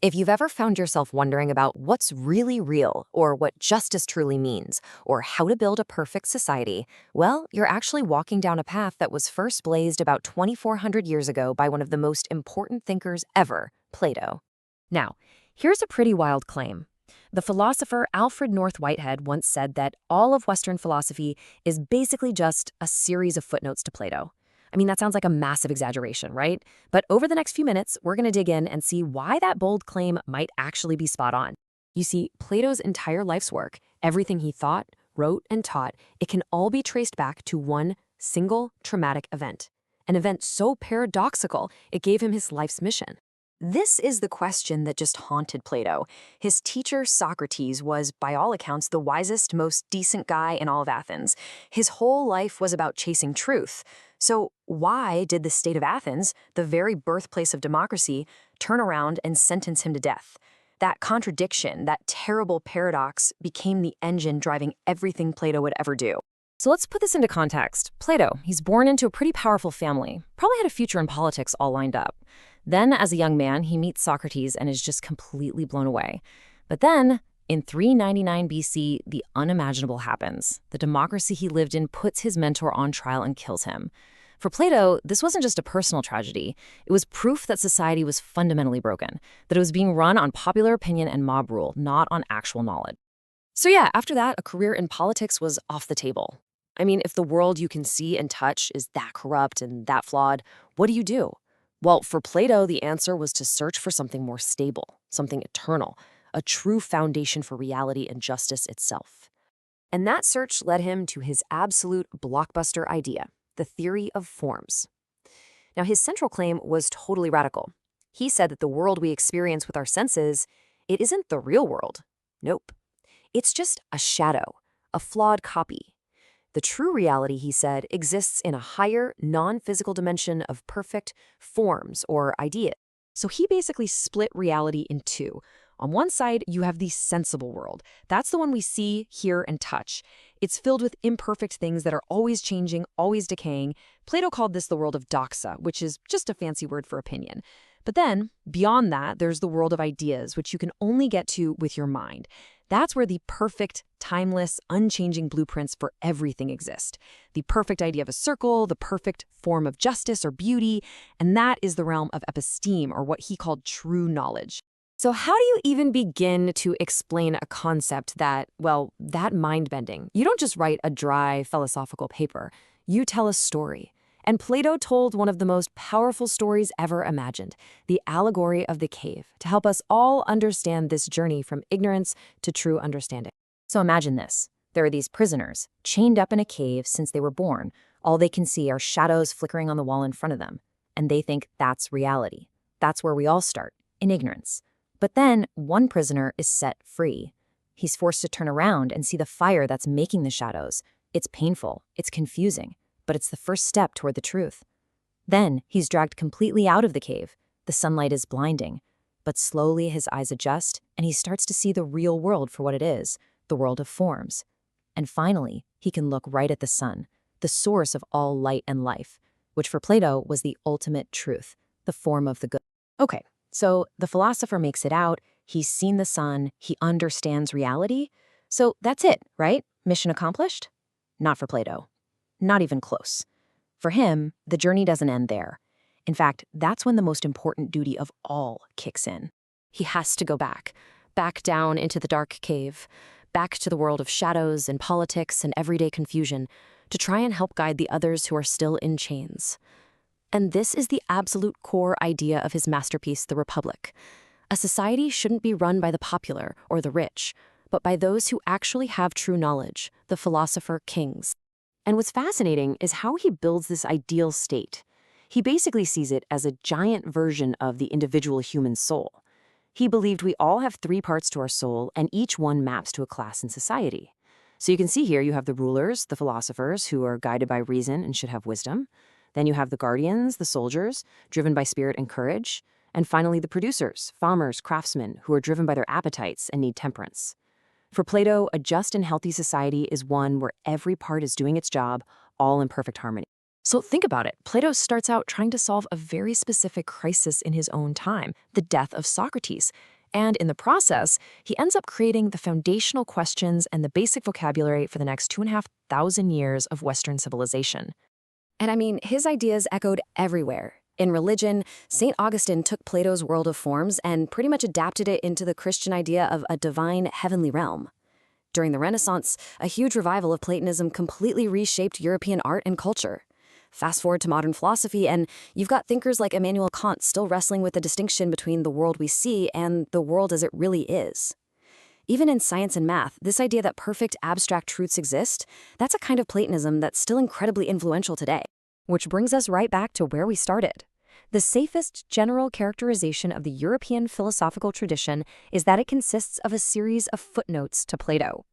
If you've ever found yourself wondering about what's really real, or what justice truly means, or how to build a perfect society, well, you're actually walking down a path that was first blazed about 2,400 years ago by one of the most important thinkers ever, Plato. Now, here's a pretty wild claim. The philosopher Alfred North Whitehead once said that all of Western philosophy is basically just a series of footnotes to Plato. I mean, that sounds like a massive exaggeration, right? But over the next few minutes, we're going to dig in and see why that bold claim might actually be spot on. You see, Plato's entire life's work, everything he thought, wrote, and taught, it can all be traced back to one single traumatic event. An event so paradoxical, it gave him his life's mission. This is the question that just haunted Plato. His teacher, Socrates, was, by all accounts, the wisest, most decent guy in all of Athens. His whole life was about chasing truth. So why did the state of Athens, the very birthplace of democracy, turn around and sentence him to death? That contradiction, that terrible paradox, became the engine driving everything Plato would ever do. So let's put this into context. Plato, he's born into a pretty powerful family, probably had a future in politics all lined up. Then, as a young man, he meets Socrates and is just completely blown away. But then, in 399 BC, the unimaginable happens. The democracy he lived in puts his mentor on trial and kills him. For Plato, this wasn't just a personal tragedy. It was proof that society was fundamentally broken, that it was being run on popular opinion and mob rule, not on actual knowledge. So yeah, after that, a career in politics was off the table. I mean, if the world you can see and touch is that corrupt and that flawed, what do? Well, for Plato, the answer was to search for something more stable, something eternal, a true foundation for reality and justice itself. And that search led him to his absolute blockbuster idea, the theory of forms. Now, his central claim was totally radical. He said that the world we experience with our senses, it isn't the real world. Nope. It's just a shadow, a flawed copy. The true reality, he said, exists in a higher, non-physical dimension of perfect forms or ideas. So he basically split reality in two. On one side, you have the sensible world. That's the one we see, hear, and touch. It's filled with imperfect things that are always changing, always decaying. Plato called this the world of doxa, which is just a fancy word for opinion. But then, beyond that, there's the world of ideas, which you can only get to with your mind. That's where the perfect, timeless, unchanging blueprints for everything exist. The perfect idea of a circle, the perfect form of justice or beauty, and that is the realm of episteme, or what he called true knowledge. So how do you even begin to explain a concept that mind-bending? You don't just write a dry philosophical paper. You tell a story. And Plato told one of the most powerful stories ever imagined, the allegory of the cave, to help us all understand this journey from ignorance to true understanding. So imagine this. There are these prisoners, chained up in a cave since they were born. All they can see are shadows flickering on the wall in front of them. And they think that's reality. That's where we all start, in ignorance. But then one prisoner is set free. He's forced to turn around and see the fire that's making the shadows. It's painful, it's confusing, but it's the first step toward the truth. Then he's dragged completely out of the cave. The sunlight is blinding, but slowly his eyes adjust and he starts to see the real world for what it is, the world of forms. And finally, he can look right at the sun, the source of all light and life, which for Plato was the ultimate truth, the form of the good. Okay, so the philosopher makes it out, he's seen the sun, he understands reality. So that's it, right? Mission accomplished? Not for Plato. Not even close. For him, the journey doesn't end there. In fact, that's when the most important duty of all kicks in. He has to go back down into the dark cave, back to the world of shadows and politics and everyday confusion, to try and help guide the others who are still in chains. And this is the absolute core idea of his masterpiece, The Republic. A society shouldn't be run by the popular or the rich, but by those who actually have true knowledge, the philosopher kings. And what's fascinating is how he builds this ideal state. He basically sees it as a giant version of the individual human soul. He believed we all have three parts to our soul, and each one maps to a class in society. So you can see here you have the rulers, the philosophers, who are guided by reason and should have wisdom. Then you have the guardians, the soldiers, driven by spirit and courage. And finally, the producers, farmers, craftsmen, who are driven by their appetites and need temperance. For Plato, a just and healthy society is one where every part is doing its job, all in perfect harmony. So think about it. Plato starts out trying to solve a very specific crisis in his own time, the death of Socrates. And in the process, he ends up creating the foundational questions and the basic vocabulary for the next 2,500 years of Western civilization. And I mean, his ideas echoed everywhere. In religion, St. Augustine took Plato's world of forms and pretty much adapted it into the Christian idea of a divine heavenly realm. During the Renaissance, a huge revival of Platonism completely reshaped European art and culture. Fast forward to modern philosophy, and you've got thinkers like Immanuel Kant still wrestling with the distinction between the world we see and the world as it really is. Even in science and math, this idea that perfect abstract truths exist, that's a kind of Platonism that's still incredibly influential today. Which brings us right back to where we started. The safest general characterization of the European philosophical tradition is that it consists of a series of footnotes to Plato.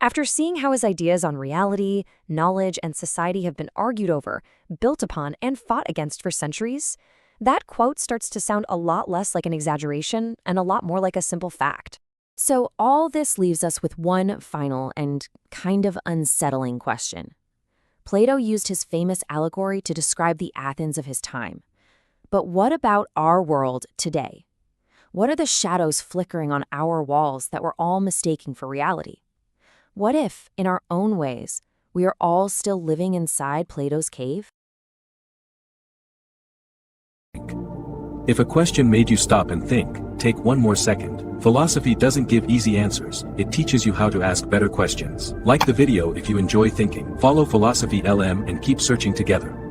After seeing how his ideas on reality, knowledge, and society have been argued over, built upon, and fought against for centuries, that quote starts to sound a lot less like an exaggeration and a lot more like a simple fact. So all this leaves us with one final and kind of unsettling question. Plato used his famous allegory to describe the Athens of his time. But what about our world today? What are the shadows flickering on our walls that we're all mistaking for reality? What if, in our own ways, we are all still living inside Plato's cave? If a question made you stop and think, take one more second. Philosophy doesn't give easy answers, it teaches you how to ask better questions. Like the video if you enjoy thinking. Follow Philosophy LM and keep searching together.